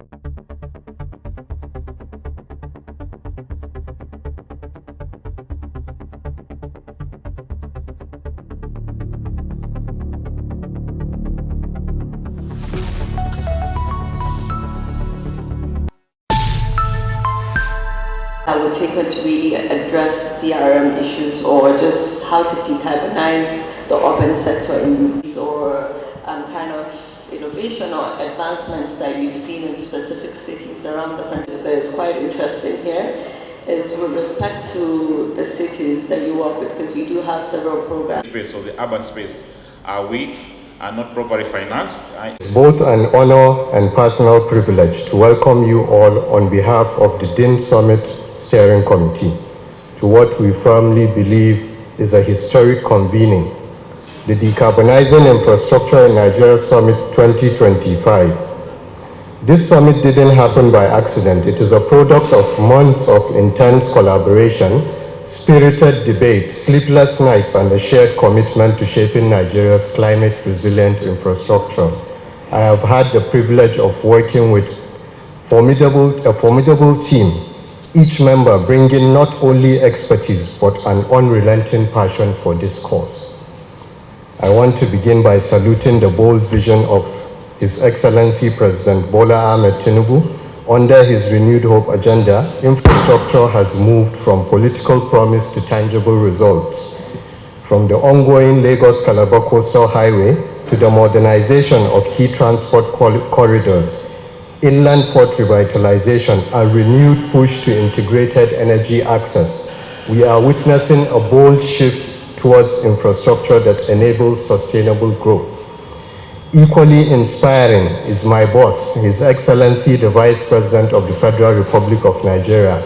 That would take her to really address DRM issues, or just how to decarbonize the urban sector in these, or kind of innovation or advancements that you've seen in specific cities around the country that is quite interesting here is with respect to the cities that you work with, because you do have several programs. Space of the urban space are weak and not properly financed. Both an honor and personal privilege to welcome you all on behalf of the DIN Summit Steering Committee to what we firmly believe is a historic convening, the Decarbonising Infrastructure in Nigeria Summit 2025. This summit didn't happen by accident. It is a product of months of intense collaboration, spirited debate, sleepless nights, and a shared commitment to shaping Nigeria's climate-resilient infrastructure. I have had the privilege of working with a formidable team, each member bringing not only expertise but an unrelenting passion for this cause. I want to begin by saluting the bold vision of His Excellency President Bola Ahmed Tinubu. Under his renewed hope agenda, infrastructure has moved from political promise to tangible results. From the ongoing Lagos-Calabar Coastal Highway to the modernization of key transport corridors, inland port revitalization, and renewed push to integrated energy access, we are witnessing a bold shift towards infrastructure that enables sustainable growth. Equally inspiring is my boss, His Excellency the Vice President of the Federal Republic of Nigeria,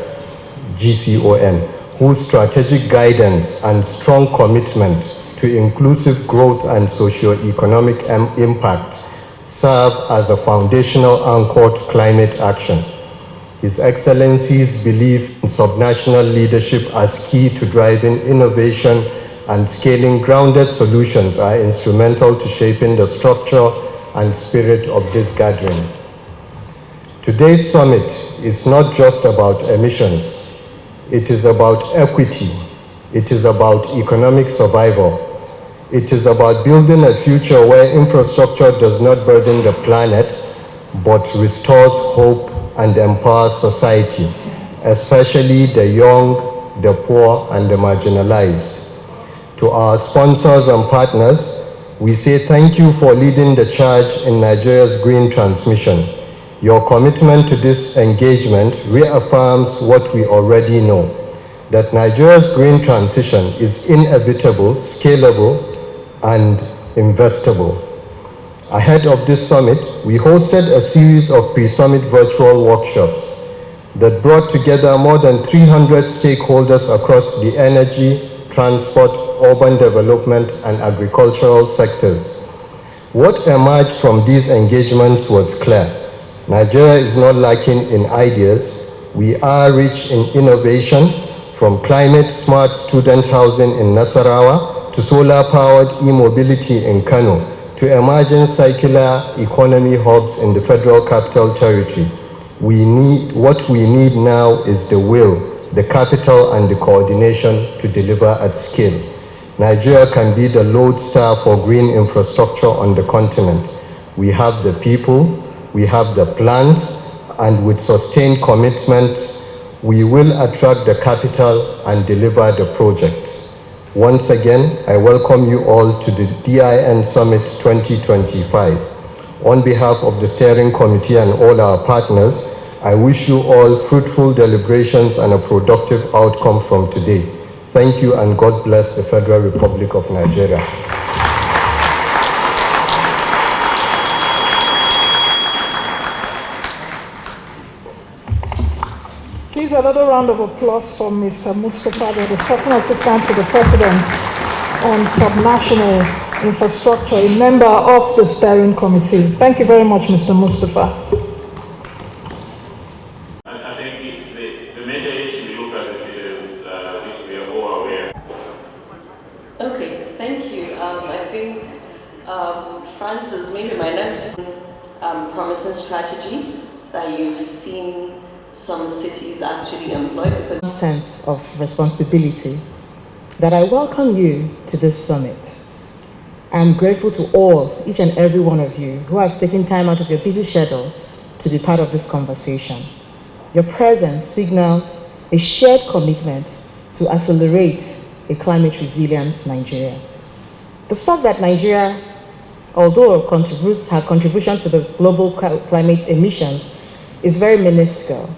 GCON, whose strategic guidance and strong commitment to inclusive growth and socio-economic impact serve as a foundational anchor to climate action. His Excellency's belief in subnational leadership as key to driving innovation and scaling grounded solutions are instrumental to shaping the structure and spirit of this gathering. Today's summit is not just about emissions. It is about equity. It is about economic survival. It is about building a future where infrastructure does not burden the planet, but restores hope and empowers society, especially the young, the poor, and the marginalized. To our sponsors and partners, we say thank you for leading the charge in Nigeria's green transmission. Your commitment to this engagement reaffirms what we already know, that Nigeria's green transition is inevitable, scalable, and investable. Ahead of this summit, we hosted a series of pre-summit virtual workshops that brought together more than 300 stakeholders across the energy, transport, urban development, and agricultural sectors. What emerged from these engagements was clear. Nigeria is not lacking in ideas. We are rich in innovation, from climate-smart student housing in Nasarawa to solar-powered e-mobility in Kano, to emerging circular economy hubs in the Federal Capital Territory. What we need now is the will, the capital, and the coordination to deliver at scale. Nigeria can be the lodestar for green infrastructure on the continent. We have the people, we have the plans, and with sustained commitment, we will attract the capital and deliver the projects. Once again, I welcome you all to the DIN Summit 2025. On behalf of the Steering Committee and all our partners, I wish you all fruitful deliberations and a productive outcome from today. Thank you, and God bless the Federal Republic of Nigeria. Please, another round of applause for Mr. Mustapha, the personal assistant to the President on subnational infrastructure, a member of the Steering Committee. Thank you very much, Mr. Mustapha. I think the major issue we look at is which we are all aware. Okay, thank you. I think Francis, maybe my next promising strategies. that you've seen some cities actually employ? Because sense of responsibility that I welcome you to this summit. I'm grateful to all, each and every one of you who has taken time out of your busy schedule to be part of this conversation. Your presence signals a shared commitment to accelerate a climate resilient Nigeria. The fact that Nigeria, although her contribution to the global climate emissions is very minuscule,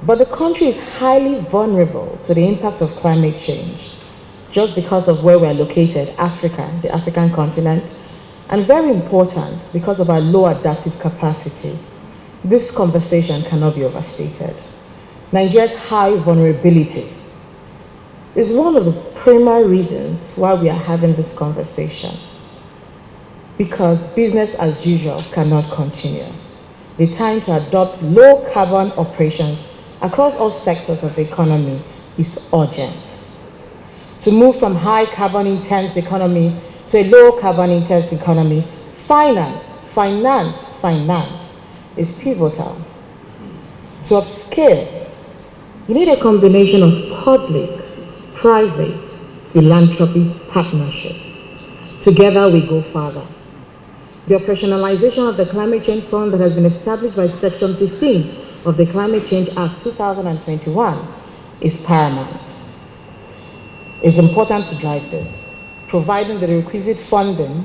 but the country is highly vulnerable to the impact of climate change just because of where we're located, Africa, the African continent, and very important because of our low adaptive capacity. This conversation cannot be overstated. Nigeria's high vulnerability is one of the primary reasons why we are having this conversation, because business as usual cannot continue. The time to adopt low carbon operations across all sectors of the economy is urgent. To move from high carbon intense economy to a low carbon intense economy, finance is pivotal. To upscale, you need a combination of public, private, philanthropy partnership. Together we go farther. The operationalization of the Climate Change Fund that has been established by Section 15 of the Climate Change Act 2021 is paramount. It's important to drive this, providing the requisite funding,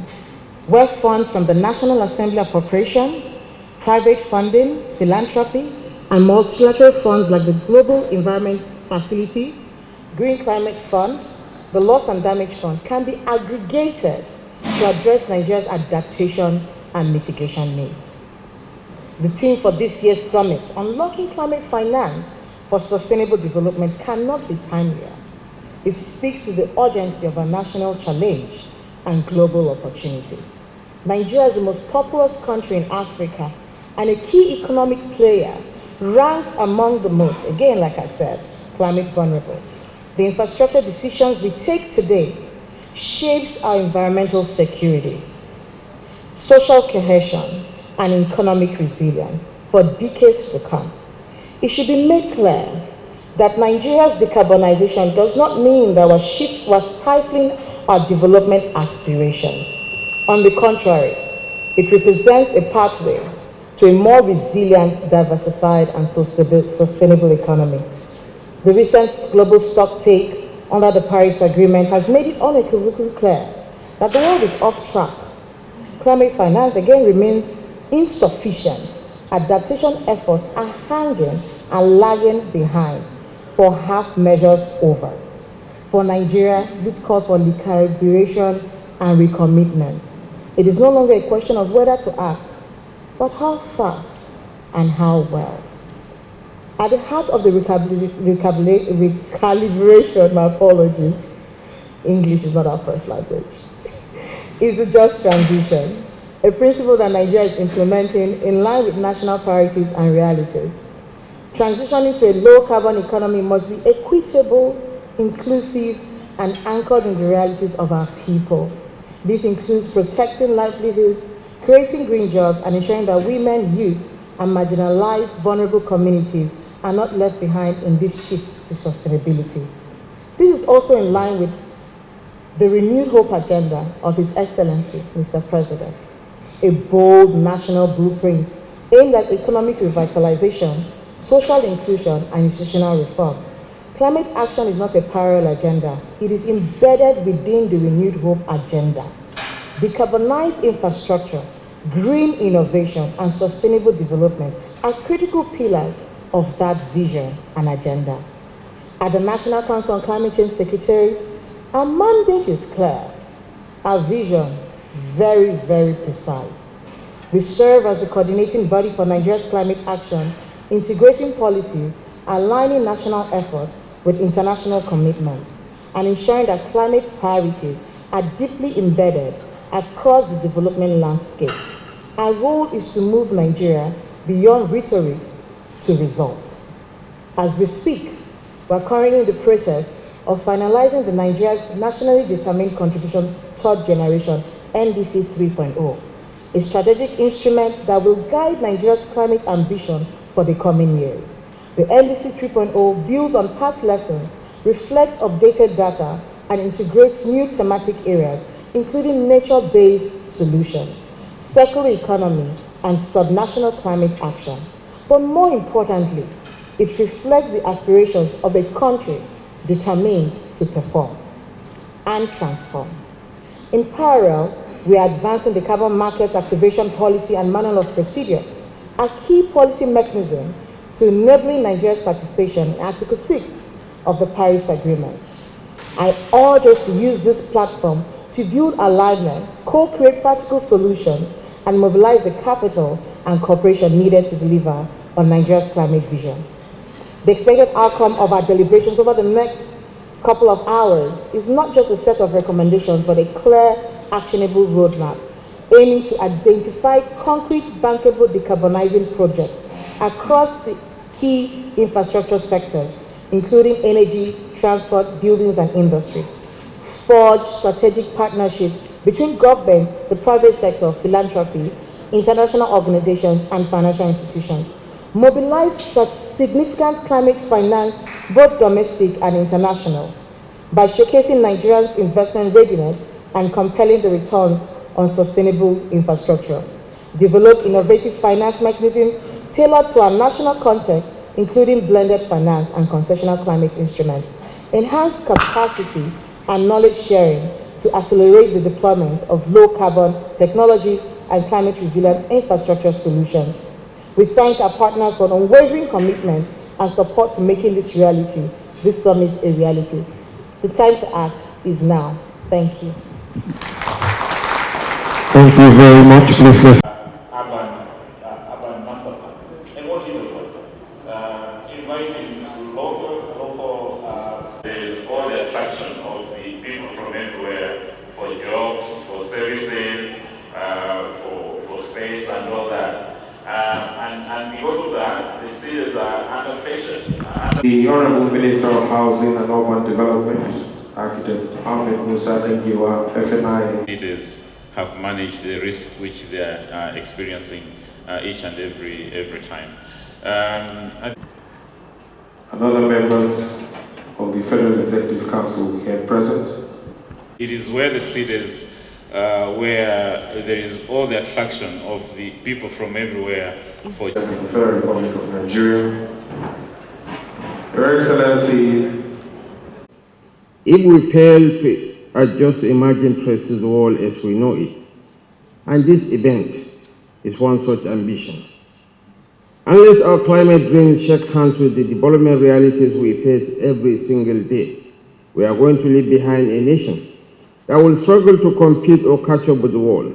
where funds from the National Assembly Appropriation, private funding, philanthropy, and multilateral funds like the Global Environment Facility, Green Climate Fund, the Loss and Damage Fund can be aggregated to address Nigeria's adaptation and mitigation needs. The theme for this year's summit, Unlocking Climate Finance for Sustainable Development, cannot be timelier. It speaks to the urgency of our national challenge and global opportunity. Nigeria is the most populous country in Africa and a key economic player, ranks among the most, again, like I said, climate vulnerable. The infrastructure decisions we take today shapes our environmental security, social cohesion, and economic resilience for decades to come. It should be made clear that Nigeria's decarbonization does not mean that our shift was stifling our development aspirations. On the contrary, it represents a pathway to a more resilient, diversified, and sustainable economy. The recent global stocktake under the Paris Agreement has made it unequivocally clear that the world is off track. Climate finance again remains insufficient. Adaptation efforts are hanging and lagging behind for half measures over. For Nigeria, this calls for recalibration and recommitment. It is no longer a question of whether to act, but how fast and how well. At the heart of the recalibration, my apologies, English is not our first language, is the just transition, a principle that Nigeria is implementing in line with national priorities and realities. Transitioning to a low-carbon economy must be equitable, inclusive, and anchored in the realities of our people. This includes protecting livelihoods, creating green jobs, and ensuring that women, youth, and marginalized vulnerable communities are not left behind in this shift to sustainability. This is also in line with the renewed hope agenda of His Excellency, Mr. President, a bold national blueprint aimed at economic revitalization, social inclusion, and institutional reform. Climate action is not a parallel agenda. It is embedded within the renewed hope agenda. Decarbonized infrastructure, green innovation, and sustainable development are critical pillars of that vision and agenda. At the National Council on Climate Change Secretariat, our mandate is clear. Our vision, very, very precise. We serve as the coordinating body for Nigeria's climate action, integrating policies, aligning national efforts with international commitments, and ensuring that climate priorities are deeply embedded across the development landscape. Our role is to move Nigeria beyond rhetoric to results. As we speak, we're currently in the process of finalizing the Nigeria's Nationally Determined Contribution Third Generation, NDC 3.0. a strategic instrument that will guide Nigeria's climate ambition for the coming years. The NDC 3.0 builds on past lessons, reflects updated data, and integrates new thematic areas, including nature-based solutions, circular economy, and subnational climate action. But more importantly, it reflects the aspirations of a country determined to perform and transform. In parallel, we are advancing the carbon market activation policy and manual of procedure, a key policy mechanism to enabling Nigeria's participation in Article 6 of the Paris Agreement. I urge us to use this platform to build alignment, co-create practical solutions, and mobilize the capital and cooperation needed to deliver on Nigeria's climate vision. The expected outcome of our deliberations over the next couple of hours is not just a set of recommendations, but a clear, actionable roadmap aiming to identify concrete, bankable decarbonizing projects across the key infrastructure sectors, including energy, transport, buildings, and industry. Forge strategic partnerships between government, the private sector, philanthropy, international organizations, and financial institutions. Mobilize significant climate finance, both domestic and international, by showcasing Nigeria's investment readiness and compelling the returns on sustainable infrastructure. Develop innovative finance mechanisms tailored to our national context, including blended finance and concessional climate instruments. Enhance capacity and knowledge sharing to accelerate the deployment of low-carbon technologies and climate-resilient infrastructure solutions. We thank our partners for an unwavering commitment and support to making this summit a reality. The time to act is now. Thank you. Thank you very much. Please let's urban master plan. And what you do? Inviting local there is all the attraction of the people from everywhere for jobs, for services, for space and all that. And because of that, the cities are under pressure. the Honorable Minister of Housing and Urban Development, Architect Ahmed Musa Dengiwa, FNI. Cities have managed the risk which they are experiencing each and every time. And other members of the Federal Executive Council here present. It is where the cities where there is all the attraction of the people from everywhere for the Federal Republic of Nigeria. Your Excellency, if we fail to adjust emerging threats to the world as we know it, and this event is one such ambition, unless our climate dreams shake hands with the development realities we face every single day, we are going to leave behind a nation that will struggle to compete or catch up with the world.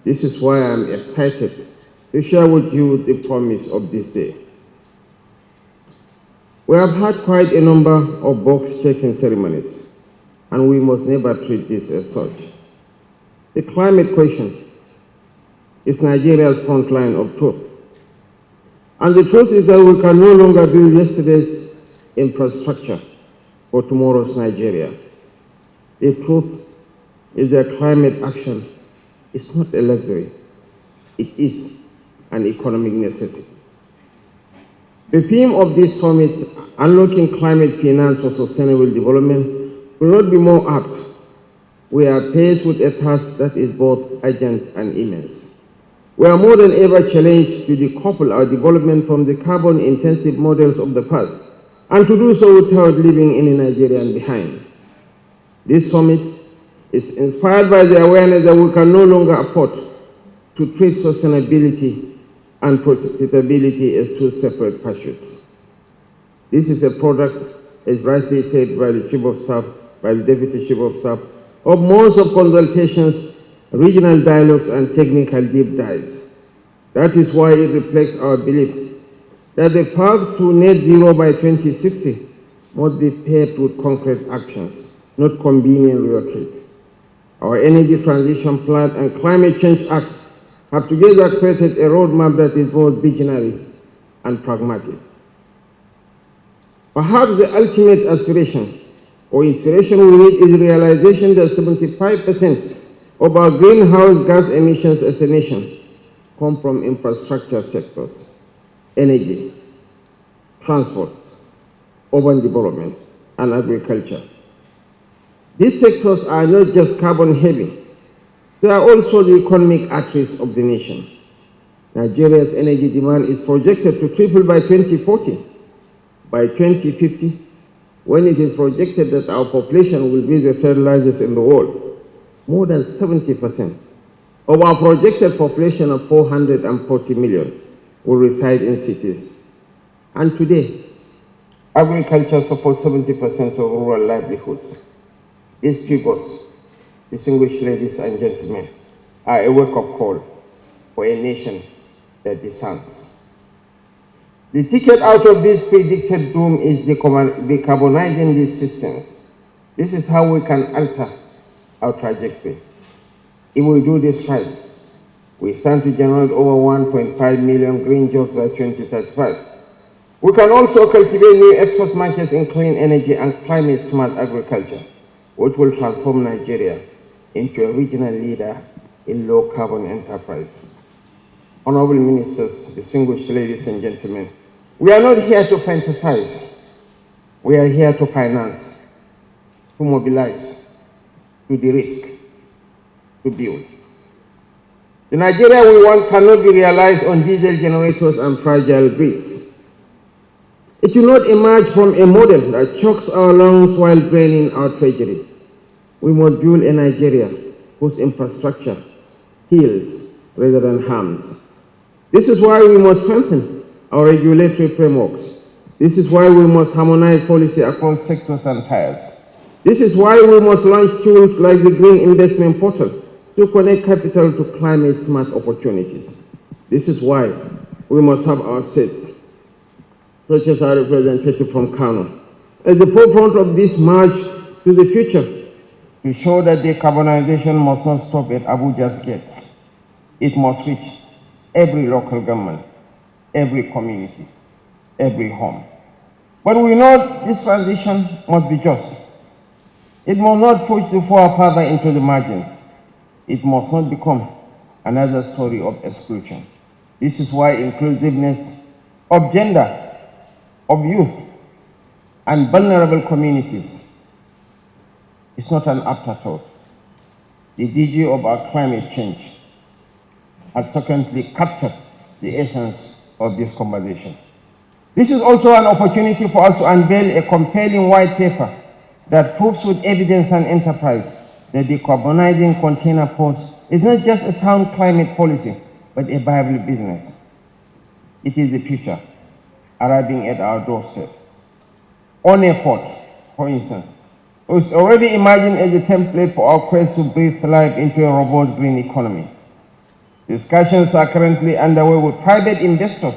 This is why I am excited to share with you the promise of this day. We have had quite a number of box-checking ceremonies, and we must never treat this as such. The climate question is Nigeria's front line of truth. And the truth is that we can no longer build yesterday's infrastructure for tomorrow's Nigeria. The truth is that climate action is not a luxury. It is an economic necessity. The theme of this summit, Unlocking Climate Finance for Sustainable Development, will not be more apt. We are faced with a task that is both urgent and immense. We are more than ever challenged to decouple our development from the carbon-intensive models of the past, and to do so without leaving any Nigerian behind. This summit is inspired by the awareness that we can no longer afford to treat sustainability and profitability as two separate pursuits. This is a product, as rightly said by the Chief of Staff, by the Deputy Chief of Staff, of months of consultations, regional dialogues, and technical deep dives. That is why it reflects our belief that the path to net zero by 2060 must be paired with concrete actions, not convenient rhetoric. Our Energy Transition Plan and Climate Change Act have together created a roadmap that is both visionary and pragmatic. Perhaps the ultimate aspiration or inspiration we need is realization that 75% of our greenhouse gas emissions as a nation come from infrastructure sectors, energy, transport, urban development, and agriculture. These sectors are not just carbon heavy, they are also the economic arteries of the nation. Nigeria's energy demand is projected to triple by 2040. By 2050, when it is projected that our population will be the third largest in the world, more than 70% of our projected population of 440 million will reside in cities. And today, agriculture supports 70% of rural livelihoods. These figures, distinguished ladies and gentlemen, are a wake-up call for a nation that discerns. The ticket out of this predicted doom is decarbonizing these systems. This is how we can alter our trajectory. If we do this right, we stand to generate over 1.5 million green jobs by 2035. We can also cultivate new export markets in clean energy and climate-smart agriculture, which will transform Nigeria into a regional leader in low-carbon enterprise. Honorable ministers, distinguished ladies and gentlemen, we are not here to fantasize. We are here to finance, to mobilize, to de-risk, to build. The Nigeria we want cannot be realized on diesel generators and fragile grids. It will not emerge from a model that chokes our lungs while draining our treasury. We must build a Nigeria whose infrastructure heals rather than harms. This is why we must strengthen our regulatory frameworks. This is why we must harmonize policy across sectors and tiers. This is why we must launch tools like the Green Investment Portal to connect capital to climate-smart opportunities. This is why we must have our states, such as our representative from Kano, at the forefront of this march to the future, to show that decarbonization must not stop at Abuja's gates. It must reach every local government, every community, every home. But we know this transition must be just. It must not push the poor further into the margins. It must not become another story of exclusion. This is why inclusiveness of gender, of youth, and vulnerable communities is not an afterthought. The DG of our climate change has secondly captured the essence of this conversation. This is also an opportunity for us to unveil a compelling white paper that proves with evidence and enterprise that decarbonizing container ports is not just a sound climate policy, but a viable business. It is the future arriving at our doorstep. Onne Port, for instance, was already imagined as a template for our quest to breathe life into a robust green economy. Discussions are currently underway with private investors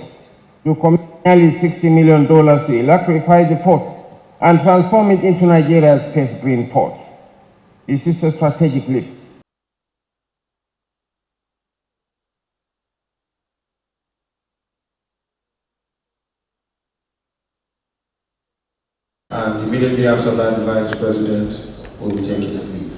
to commit nearly $60 million to electrify the port and transform it into Nigeria's first green port. This is a strategic leap. And immediately after that, the Vice President will take his leave.